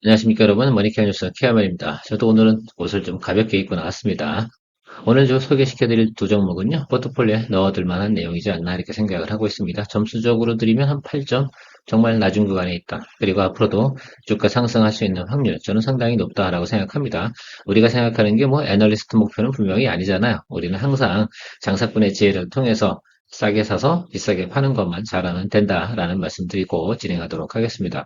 안녕하십니까 여러분, 머니케어 뉴스 케어맨입니다. 저도 오늘은 옷을 좀 가볍게 입고 나왔습니다. 오늘 저 소개시켜드릴 두 종목은요, 포트폴리오에 넣어둘 만한 내용이지 않나 이렇게 생각을 하고 있습니다. 점수적으로 드리면 한 8점, 정말 낮은 구간에 있다. 그리고 앞으로도 주가 상승할 수 있는 확률, 저는 상당히 높다라고 생각합니다. 우리가 생각하는 게 뭐 애널리스트 목표는 분명히 아니잖아요. 우리는 항상 장사꾼의 지혜를 통해서 싸게 사서 비싸게 파는 것만 잘하면 된다라는 말씀드리고 진행하도록 하겠습니다.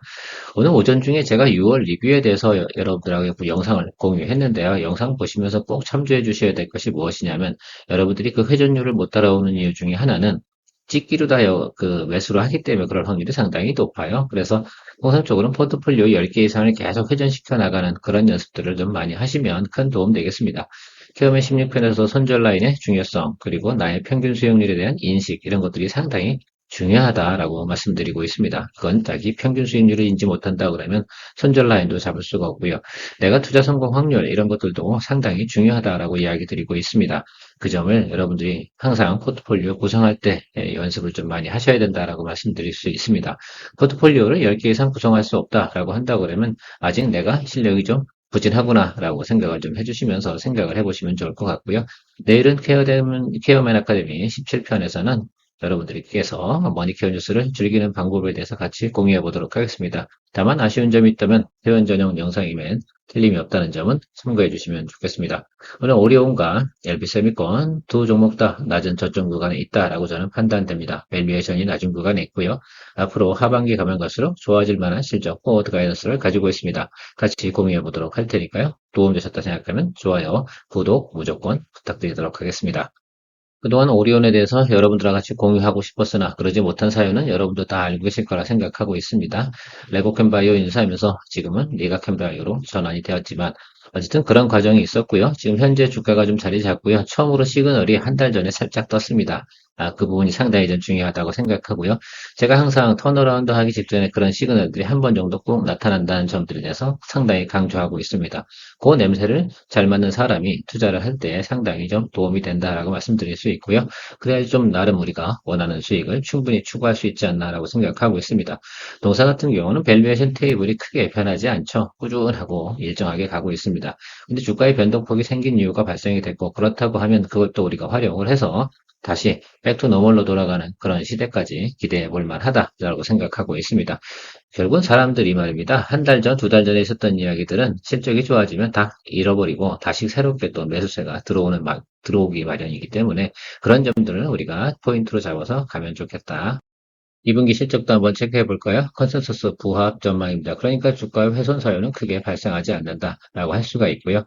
오늘 오전 중에 제가 6월 리뷰에 대해서 여러분들하고 그 영상을 공유했는데요. 영상 보시면서 꼭 참조해 주셔야 될 것이 무엇이냐면 여러분들이 그 회전율을 못 따라오는 이유 중에 하나는 찍기로 다 그 매수를 하기 때문에 그럴 확률이 상당히 높아요. 그래서 통상적으로는 포트폴리오 10개 이상을 계속 회전시켜 나가는 그런 연습들을 좀 많이 하시면 큰 도움 되겠습니다. 케어맨 16편에서 손절 라인의 중요성, 그리고 나의 평균 수익률에 대한 인식, 이런 것들이 상당히 중요하다라고 말씀드리고 있습니다. 그건 자기 평균 수익률을 인지 못한다 그러면 손절 라인도 잡을 수가 없고요. 내가 투자 성공 확률 이런 것들도 상당히 중요하다라고 이야기 드리고 있습니다. 그 점을 여러분들이 항상 포트폴리오 구성할 때 연습을 좀 많이 하셔야 된다라고 말씀드릴 수 있습니다. 포트폴리오를 10개 이상 구성할 수 없다라고 한다 그러면 아직 내가 실력이 좀 부진하구나라고 생각을 좀 해주시면서 생각을 해보시면 좋을 것 같고요. 내일은 케어맨 아카데미 17편에서는 여러분들께서 머니케어 뉴스를 즐기는 방법에 대해서 같이 공유해 보도록 하겠습니다. 다만 아쉬운 점이 있다면 회원 전용 영상임엔 틀림이 없다는 점은 참고해 주시면 좋겠습니다. 오늘 오리온과 LB세미콘 두 종목 다 낮은 저점 구간에 있다라고 저는 판단됩니다. 밸류에이션이 낮은 구간에 있고요. 앞으로 하반기 가면 갈수록 좋아질 만한 실적 포워드 가이던스를 가지고 있습니다. 같이 공유해 보도록 할 테니까요. 도움되셨다 생각하면 좋아요, 구독 무조건 부탁드리도록 하겠습니다. 그동안 오리온에 대해서 여러분들과 같이 공유하고 싶었으나 그러지 못한 사유는 여러분도 다 알고 계실 거라 생각하고 있습니다. 레고캠바이오 인수하면서 지금은 리가캠바이오로 전환이 되었지만 어쨌든 그런 과정이 있었고요. 지금 현재 주가가 좀 자리 잡고요. 처음으로 시그널이 한 달 전에 살짝 떴습니다. 그 부분이 상당히 좀 중요하다고 생각하고요. 제가 항상 턴어라운드 하기 직전에 그런 시그널들이 한 번 정도 꼭 나타난다는 점들에 대해서 상당히 강조하고 있습니다. 그 냄새를 잘 맡는 사람이 투자를 할 때 상당히 좀 도움이 된다라고 말씀드릴 수 있고요. 그래야 좀 나름 우리가 원하는 수익을 충분히 추구할 수 있지 않나라고 생각하고 있습니다. 동사 같은 경우는 밸류에이션 테이블이 크게 변하지 않죠. 꾸준하고 일정하게 가고 있습니다. 근데 주가의 변동폭이 생긴 이유가 발생이 됐고 그렇다고 하면 그걸 또 우리가 활용을 해서 다시 백투 노멀로 돌아가는 그런 시대까지 기대해 볼 만하다라고 생각하고 있습니다. 결국은 사람들이 말입니다. 한 달 전, 두 달 전에 있었던 이야기들은 실적이 좋아지면 다 잃어버리고 다시 새롭게 또 매수세가 들어오기 마련이기 때문에 그런 점들을 우리가 포인트로 잡아서 가면 좋겠다. 2분기 실적도 한번 체크해 볼까요? 컨센서스 부합 전망입니다. 그러니까 주가의 훼손 사유는 크게 발생하지 않는다라고 할 수가 있고요.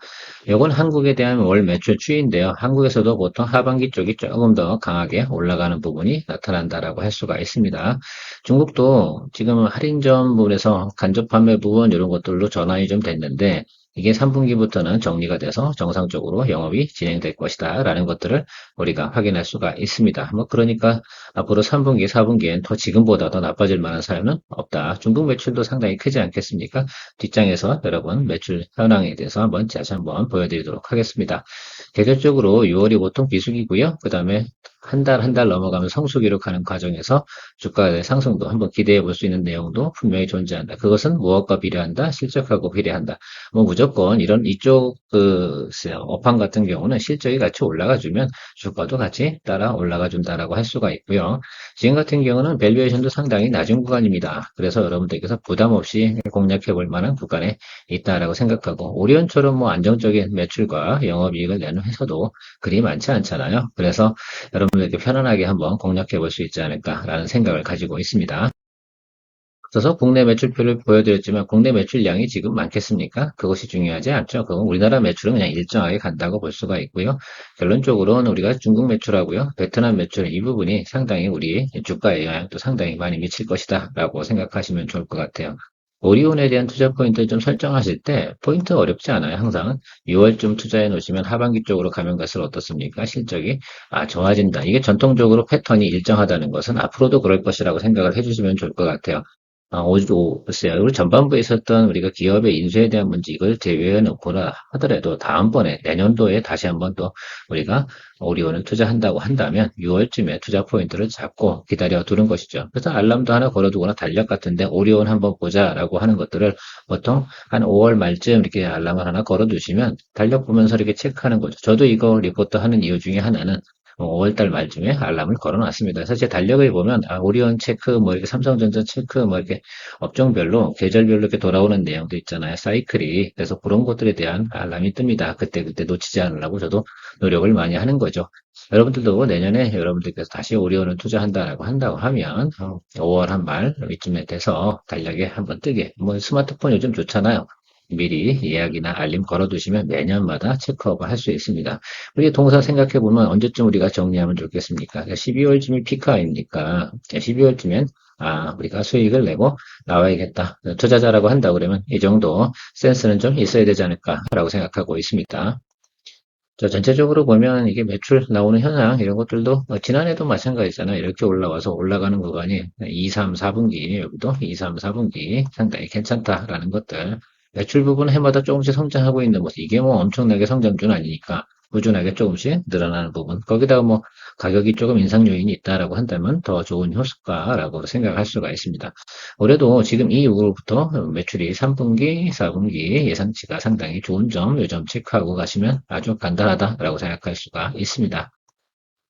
이건 한국에 대한 월 매출 추이인데요. 한국에서도 보통 하반기 쪽이 조금 더 강하게 올라가는 부분이 나타난다라고 할 수가 있습니다. 중국도 지금 할인점 부분에서 간접 판매 부분 이런 것들로 전환이 좀 됐는데 이게 3분기부터는 정리가 돼서 정상적으로 영업이 진행될 것이다 라는 것들을 우리가 확인할 수가 있습니다. 뭐 그러니까 앞으로 3분기, 4분기엔 더 지금보다 더 나빠질 만한 사유는 없다. 중국 매출도 상당히 크지 않겠습니까? 뒷장에서 여러분 매출 현황에 대해서 다시 한번 보여드리도록 하겠습니다. 계절적으로 6월이 보통 비수기고요. 그 다음에 한 달 한 달 넘어가면 성수기로 가는 과정에서 주가의 상승도 한번 기대해 볼 수 있는 내용도 분명히 존재한다. 그것은 무엇과 비례한다? 실적하고 비례한다. 뭐 무조건 이런 이쪽 업황 같은 경우는 실적이 같이 올라가 주면 주가도 같이 따라 올라가 준다라고 할 수가 있고요. 지금 같은 경우는 밸류에이션도 상당히 낮은 구간입니다. 그래서 여러분들께서 부담 없이 공략해 볼 만한 구간에 있다라고 생각하고 오리온처럼 뭐 안정적인 매출과 영업이익을 내는 회사도 그리 많지 않잖아요. 그래서 여러분들께 편안하게 한번 공략해 볼 수 있지 않을까라는 생각을 가지고 있습니다. 그래서 국내 매출표를 보여드렸지만 국내 매출량이 지금 많겠습니까? 그것이 중요하지 않죠. 그건 우리나라 매출은 그냥 일정하게 간다고 볼 수가 있고요. 결론적으로는 우리가 중국 매출하고요, 베트남 매출 이 부분이 상당히 우리 주가에 영향도 상당히 많이 미칠 것이다 라고 생각하시면 좋을 것 같아요. 오리온에 대한 투자 포인트를 좀 설정하실 때 포인트 어렵지 않아요. 항상 6월쯤 투자해 놓으시면 하반기 쪽으로 가면 갈수록 어떻습니까? 실적이 좋아진다. 이게 전통적으로 패턴이 일정하다는 것은 앞으로도 그럴 것이라고 생각을 해주시면 좋을 것 같아요. 글쎄요. 우리 전반부에 있었던 우리가 기업의 인수에 대한 문제 이걸 제외해 놓고나 하더라도 다음번에 내년도에 다시 한번 또 우리가 오리온을 투자한다고 한다면 6월쯤에 투자 포인트를 잡고 기다려 두는 것이죠. 그래서 알람도 하나 걸어두거나 달력 같은데 오리온 한번 보자라고 하는 것들을 보통 한 5월 말쯤 이렇게 알람을 하나 걸어두시면 달력 보면서 이렇게 체크하는 거죠. 저도 이거 리포트 하는 이유 중에 하나는 5월달 말쯤에 알람을 걸어놨습니다. 그래서 제 달력을 보면 오리온 체크, 뭐 이렇게 삼성전자 체크, 뭐 이렇게 업종별로 계절별로 이렇게 돌아오는 내용도 있잖아요. 사이클이. 그래서 그런 것들에 대한 알람이 뜹니다. 그때 놓치지 않으려고 저도 노력을 많이 하는 거죠. 여러분들도 내년에 여러분들께서 다시 오리온을 투자한다라고 한다고 하면 5월 한 말 이쯤에 돼서 달력에 한번 뜨게. 뭐 스마트폰 요즘 좋잖아요. 미리 예약이나 알림 걸어두시면 매년마다 체크업을 할 수 있습니다. 우리 동사 생각해보면 언제쯤 우리가 정리하면 좋겠습니까? 12월쯤이 피크 아닙니까? 12월쯤엔 우리가 수익을 내고 나와야겠다. 투자자라고 한다 그러면 이 정도 센스는 좀 있어야 되지 않을까라고 생각하고 있습니다. 전체적으로 보면 이게 매출 나오는 현상 이런 것들도 지난해도 마찬가지잖아요. 이렇게 올라와서 올라가는 구간이 2, 3, 4분기 여기도 2, 3, 4분기 상당히 괜찮다라는 것들 매출 부분 해마다 조금씩 성장하고 있는 모습 이게 뭐 엄청나게 성장주는 아니니까 꾸준하게 조금씩 늘어나는 부분 거기다가 뭐 가격이 조금 인상 요인이 있다라고 한다면 더 좋은 효과라고 생각할 수가 있습니다. 올해도 지금 이후부터 매출이 3분기, 4분기 예상치가 상당히 좋은 점, 요점 체크하고 가시면 아주 간단하다라고 생각할 수가 있습니다.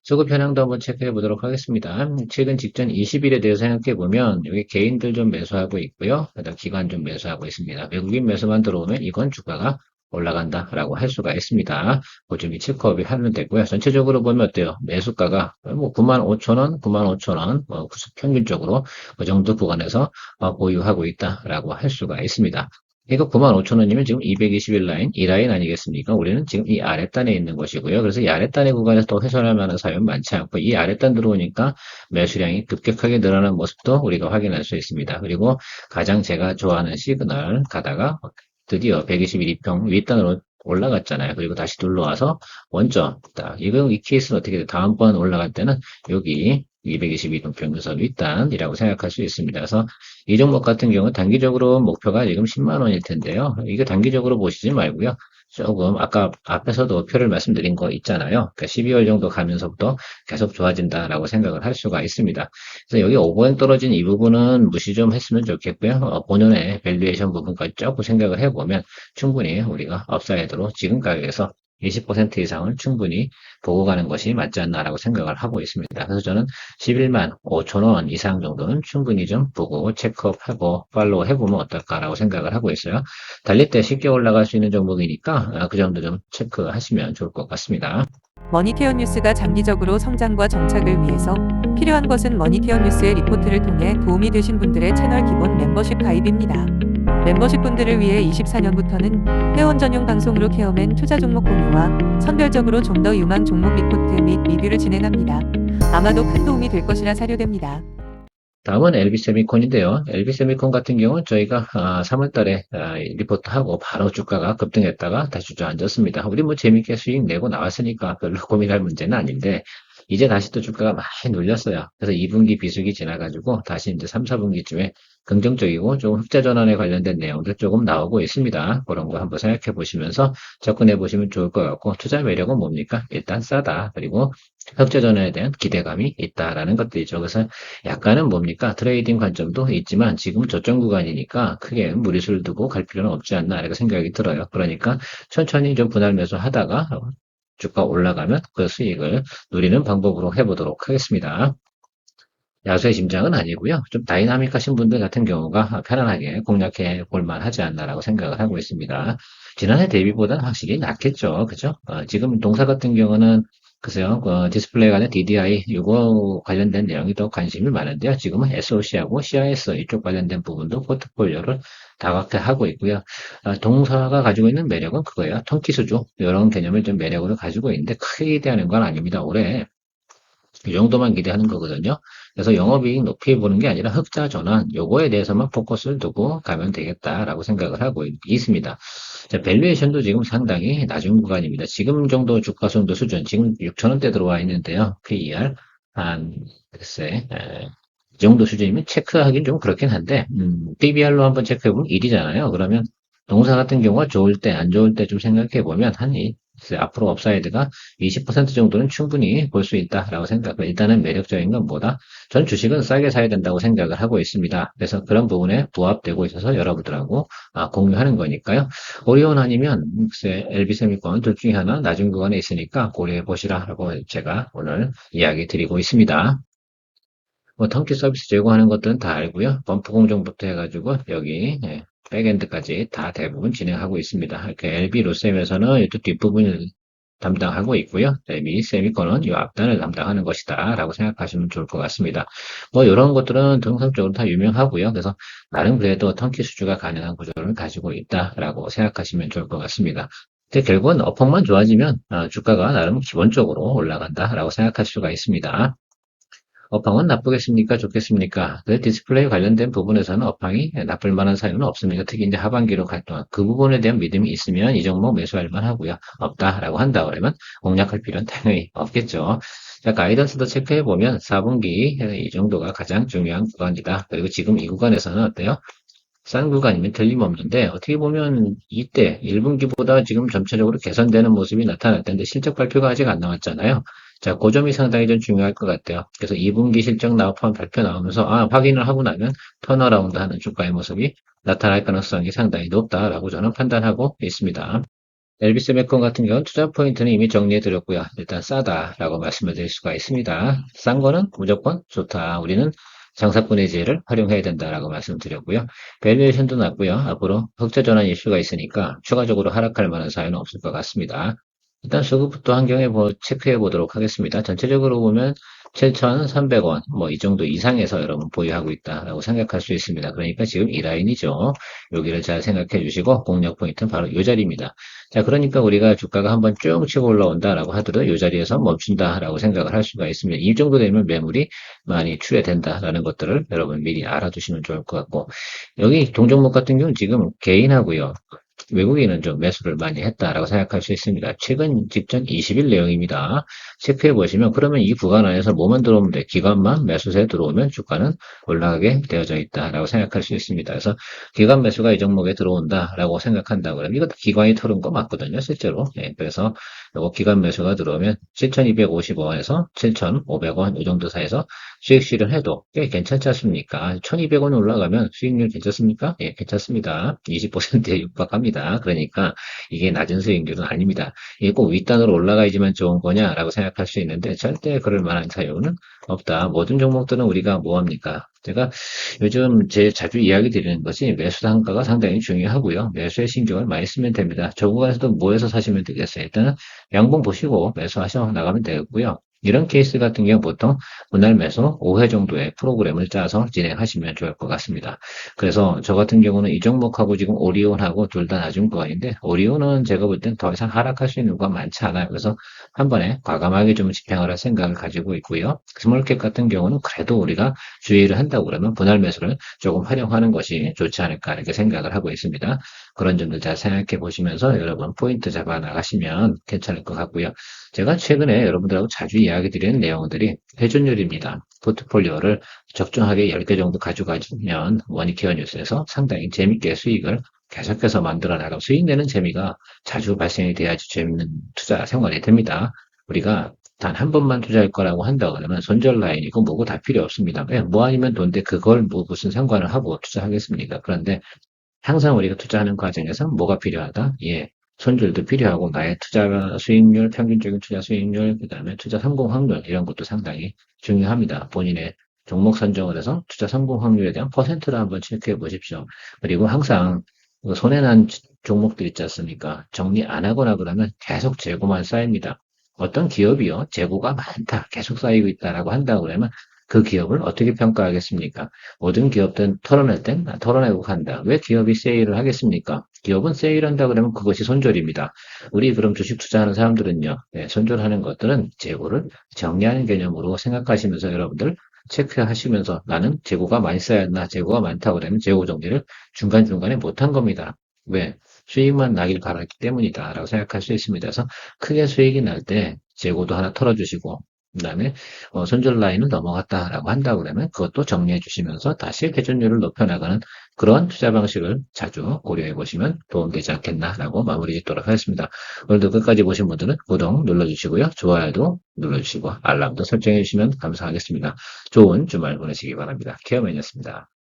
수급 현황도 한번 체크해 보도록 하겠습니다. 최근 직전 20일에 대해서 생각해 보면 여기 개인들 좀 매수하고 있고요. 그다음 기관 좀 매수하고 있습니다. 외국인 매수만 들어오면 이건 주가가 올라간다라고 할 수가 있습니다. 그 점이 체크업이 하면 되고요. 전체적으로 보면 어때요? 매수가가 뭐 95,000원, 95,000원 평균적으로 그 정도 구간에서 보유하고 있다라고 할 수가 있습니다. 이거 95,000원이면 지금 220일 라인, 이 라인 아니겠습니까? 우리는 지금 이 아랫단에 있는 것이고요. 그래서 이 아랫단의 구간에서 또 훼손할 만한 사연 많지 않고 이 아랫단 들어오니까 매수량이 급격하게 늘어나는 모습도 우리가 확인할 수 있습니다. 그리고 가장 제가 좋아하는 시그널 가다가 드디어 121 이평 윗단으로 올라갔잖아요. 그리고 다시 눌러와서 원점. 이 케이스는 어떻게 돼? 다음번 올라갈 때는 여기 222동 평균선 윗단이라고 생각할 수 있습니다. 그래서 이 종목 같은 경우는 단기적으로 목표가 지금 10만 원일 텐데요. 이거 단기적으로 보시지 말고요. 조금 아까 앞에서도 표를 말씀드린 거 있잖아요. 그러니까 12월 정도 가면서부터 계속 좋아진다라고 생각을 할 수가 있습니다. 그래서 여기 오버행 떨어진 이 부분은 무시 좀 했으면 좋겠고요. 본연의 밸류에이션 부분까지 조금 생각을 해보면 충분히 우리가 업사이드로 지금 가격에서 20% 이상을 충분히 보고 가는 것이 맞지 않나라고 생각을 하고 있습니다. 그래서 저는 11만 5천 원 이상 정도는 충분히 좀 보고 체크업하고 팔로우 해보면 어떨까라고 생각을 하고 있어요. 달릴 때 쉽게 올라갈 수 있는 종목이니까 그 정도 좀 체크하시면 좋을 것 같습니다. 머니케어 뉴스가 장기적으로 성장과 정착을 위해서 필요한 것은 머니케어 뉴스의 리포트를 통해 도움이 되신 분들의 채널 기본 멤버십 가입입니다. 멤버십 분들을 위해 24년부터는 회원 전용 방송으로 케어맨 투자 종목 공유와 선별적으로 좀 더 유망 종목 리포트 및 리뷰를 진행합니다. 아마도 큰 도움이 될 것이라 사료됩니다. 다음은 LB세미콘인데요. LB세미콘 같은 경우는 저희가 3월 달에 리포트하고 바로 주가가 급등했다가 다시 주저앉았습니다. 우리 뭐 재밌게 수익 내고 나왔으니까 별로 고민할 문제는 아닌데 이제 다시 또 주가가 많이 눌렸어요. 그래서 2분기 비수기 지나가지고 다시 이제 3, 4분기쯤에 긍정적이고 조금 흑자 전환에 관련된 내용들 조금 나오고 있습니다. 그런 거 한번 생각해 보시면서 접근해 보시면 좋을 것 같고 투자 매력은 뭡니까? 일단 싸다. 그리고 흑자 전환에 대한 기대감이 있다라는 것들이죠. 그래서 약간은 뭡니까? 트레이딩 관점도 있지만 지금 저점 구간이니까 크게 무리수를 두고 갈 필요는 없지 않나 이렇게 생각이 들어요. 그러니까 천천히 좀 분할 매수하다가 주가 올라가면 그 수익을 누리는 방법으로 해보도록 하겠습니다. 야수의 심장은 아니고요. 좀 다이나믹하신 분들 같은 경우가 편안하게 공략해 볼만 하지 않나라고 생각을 하고 있습니다. 지난해 대비보다는 확실히 낫겠죠. 그죠? 지금 동사 같은 경우는 글쎄요, 디스플레이 간의 DDI, 이거 관련된 내용이 더 관심이 많은데요. 지금은 SOC하고 CIS 이쪽 관련된 부분도 포트폴리오를 다각화하고 있고요. 동사가 가지고 있는 매력은 그거예요. 통기수주, 이런 개념을 좀 매력으로 가지고 있는데 크게 기대하는 건 아닙니다. 올해 이 정도만 기대하는 거거든요. 그래서 영업이익 높이 보는 게 아니라 흑자 전환, 요거에 대해서만 포커스를 두고 가면 되겠다라고 생각을 하고 있습니다. 자, 밸류에이션도 지금 상당히 낮은 구간입니다. 지금 정도 주가 정도 수준, 지금 6천원대 들어와 있는데요. PER, 글쎄, 이 정도 수준이면 체크하긴 좀 그렇긴 한데, PBR로 한번 체크해보면 1이잖아요. 그러면 동사 같은 경우가 좋을 때, 안 좋을 때 좀 생각해보면 글쎄, 앞으로 업사이드가 20% 정도는 충분히 볼 수 있다라고 생각을. 일단은 매력적인 건 뭐다? 전 주식은 싸게 사야 된다고 생각을 하고 있습니다. 그래서 그런 부분에 부합되고 있어서 여러분들하고 공유하는 거니까요. 오리온 아니면 글쎄, LB세미콘 둘 중에 하나 낮은 구간에 있으니까 고려해 보시라라고 제가 오늘 이야기 드리고 있습니다. 뭐 턴키 서비스 제공하는 것들은 다 알고요. 범프 공정부터 해가지고 여기 백엔드까지 다 대부분 진행하고 있습니다. 이렇게 LB 로셈에서는 이쪽 뒷부분을 담당하고 있고요. LB 세미콘은 이 앞단을 담당하는 것이다 라고 생각하시면 좋을 것 같습니다. 뭐 이런 것들은 통상적으로 다 유명하고요. 그래서 나름 그래도 턴키 수주가 가능한 구조를 가지고 있다라고 생각하시면 좋을 것 같습니다. 근데 결국은 어펑만 좋아지면 주가가 나름 기본적으로 올라간다라고 생각할 수가 있습니다. 업황은 나쁘겠습니까? 좋겠습니까? 그 디스플레이 관련된 부분에서는 업황이 나쁠 만한 사유는 없습니다. 특히 이제 하반기로 갈 동안 그 부분에 대한 믿음이 있으면 이 종목 매수할 만하고요. 없다라고 한다 그러면 공략할 필요는 당연히 없겠죠. 자, 가이던스도 체크해 보면 4분기 이 정도가 가장 중요한 구간이다. 그리고 지금 이 구간에서는 어때요? 싼 구간이면 틀림없는데 어떻게 보면 이때 1분기보다 지금 점차적으로 개선되는 모습이 나타날 텐데 실적 발표가 아직 안 나왔잖아요. 자, 그 점이 상당히 좀 중요할 것 같아요. 그래서 2분기 실적 발표 나오면서 확인을 하고 나면 턴어라운드 하는 주가의 모습이 나타날 가능성이 상당히 높다라고 저는 판단하고 있습니다. 엘비스 메콘 같은 경우는 투자 포인트는 이미 정리해 드렸고요. 일단 싸다라고 말씀을 드릴 수가 있습니다. 싼 거는 무조건 좋다. 우리는 장사꾼의 지혜를 활용해야 된다라고 말씀드렸고요. 밸류에이션도 낮고요. 앞으로 흑자 전환 이슈가 있으니까 추가적으로 하락할 만한 사유는 없을 것 같습니다. 일단 수급부터 환경에 체크해 보도록 하겠습니다. 전체적으로 보면 7,300원, 뭐 이 정도 이상에서 여러분 보유하고 있다라고 생각할 수 있습니다. 그러니까 지금 이 라인이죠. 여기를 잘 생각해 주시고 공략 포인트는 바로 이 자리입니다. 자, 그러니까 우리가 주가가 한번 쭉 치고 올라온다라고 하더라도 이 자리에서 멈춘다라고 생각을 할 수가 있습니다. 이 정도 되면 매물이 많이 출회된다라는 것들을 여러분 미리 알아두시면 좋을 것 같고, 여기 동종목 같은 경우는 지금 개인하고요. 외국인은 좀 매수를 많이 했다라고 생각할 수 있습니다. 최근 직전 20일 내용입니다. 체크해 보시면 그러면 이 구간 안에서 뭐만 들어오면 돼? 기관만 매수세 들어오면 주가는 올라가게 되어져 있다라고 생각할 수 있습니다. 그래서 기관 매수가 이 종목에 들어온다라고 생각한다 그러면 이것도 기관이 털은 거 맞거든요, 실제로. 그래서 요거 기관 매수가 들어오면 7,250원에서 7,500원 이 정도 사이에서 수익 실현해도 꽤 괜찮지 않습니까? 1,200원 올라가면 수익률 괜찮습니까? 예, 괜찮습니다. 20%에 육박합니다. 그러니까 이게 낮은 수익률은 아닙니다. 이게 꼭 윗단으로 올라가야지만 좋은 거냐라고 생각할 수 있는데 절대 그럴 만한 사유는 없다. 모든 종목들은 우리가 뭐합니까? 제가 요즘 제일 자주 이야기 드리는 것이 매수 단가가 상당히 중요하고요. 매수에 신경을 많이 쓰면 됩니다. 저 구간에서도 뭐해서 사시면 되겠어요? 일단은 양봉 보시고 매수하셔 나가면 되고요. 이런 케이스 같은 경우 보통 분할 매수 5회 정도의 프로그램을 짜서 진행하시면 좋을 것 같습니다. 그래서 저 같은 경우는 이 종목하고 지금 오리온하고 둘 다 낮은 구간인데 오리온은 제가 볼 땐 더 이상 하락할 수 있는 구간 많지 않아요. 그래서 한 번에 과감하게 좀 집행을 할 생각을 가지고 있고요. 스몰캡 같은 경우는 그래도 우리가 주의를 한다고 그러면 분할 매수를 조금 활용하는 것이 좋지 않을까 이렇게 생각을 하고 있습니다. 그런 점들 잘 생각해 보시면서 여러분 포인트 잡아 나가시면 괜찮을 것 같고요. 제가 최근에 여러분들하고 자주 이야기 드리는 내용들이 회전율입니다. 포트폴리오를 적정하게 10개 정도 가져가면 머니케어 뉴스에서 상당히 재밌게 수익을 계속해서 만들어 나가고 수익 내는 재미가 자주 발생이 돼야지 재밌는 투자 생활이 됩니다. 우리가 단 한 번만 투자할 거라고 한다 그러면 손절 라인이고 뭐고 다 필요 없습니다. 그냥 뭐 아니면 돈데 그걸 뭐 무슨 상관을 하고 투자하겠습니까? 그런데 항상 우리가 투자하는 과정에서 뭐가 필요하다? 예. 손절도 필요하고 나의 투자 수익률, 평균적인 투자 수익률, 그다음에 투자 성공 확률 이런 것도 상당히 중요합니다. 본인의 종목 선정을 해서 투자 성공 확률에 대한 퍼센트를 한번 체크해 보십시오. 그리고 항상 그 손해난 종목들 있지 않습니까? 정리 안 하거나 그러면 계속 재고만 쌓입니다. 어떤 기업이요, 재고가 많다, 계속 쌓이고 있다라고 한다고 그러면 그 기업을 어떻게 평가하겠습니까? 모든 기업들은 털어낼 땐 털어내고 간다. 왜 기업이 세일을 하겠습니까? 기업은 세일한다 그러면 그것이 손절입니다. 우리 그럼 주식 투자하는 사람들은요, 손절하는 것들은 재고를 정리하는 개념으로 생각하시면서 여러분들 체크하시면서 나는 재고가 많이 쌓였나, 재고가 많다고 그러면 재고 정리를 중간중간에 못한 겁니다. 왜? 수익만 나길 바랐기 때문이다 라고 생각할 수 있습니다. 그래서 크게 수익이 날 때 재고도 하나 털어주시고 그다음에 손절 라인은 넘어갔다라고 한다고 그러면 그것도 정리해 주시면서 다시 회전율을 높여나가는 그런 투자 방식을 자주 고려해 보시면 도움되지 않겠나라고 마무리 짓도록 하겠습니다. 오늘도 끝까지 보신 분들은 구독 눌러주시고요. 좋아요도 눌러주시고 알람도 설정해 주시면 감사하겠습니다. 좋은 주말 보내시기 바랍니다. 케어맨이었습니다.